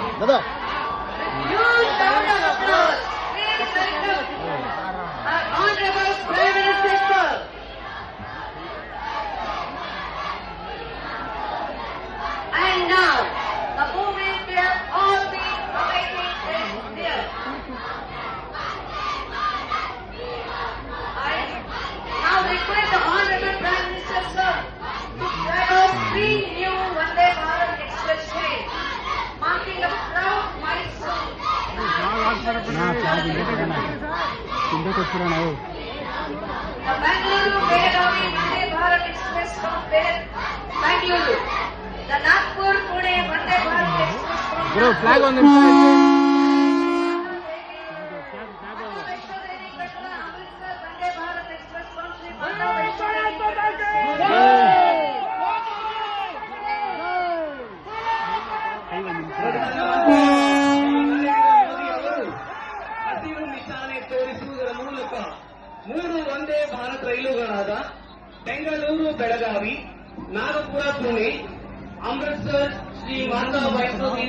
दादा Honorable Prime Minister. And now, the moment we have all been awaiting is here. I now request the Honorable Prime Minister, sir, to flag off 3 new Vande Bharat Express trains, marking a proud milestone. The Bangalore-Belagavi Vande Bharat Express from Bangalore. The Nagpur-Pune Vande Bharat Express from Bro, flag on the Vande Bharat Express from Sri ಹಸಿರು ನಿಶಾನೆ ತೋರಿಸುವುದರ ಮೂಲಕ 3 ವಂದೇ ಭಾರತ್ ರೈಲುಗಳಾದ ಬೆಂಗಳೂರು ಬೆಳಗಾವಿ, ನಾಗಪುರ ಪುಣೆ, ಅಮೃತಸರ್ ಶ್ರೀ ಮಾತಾ ವೈಷ್ಣೋದೇವಿ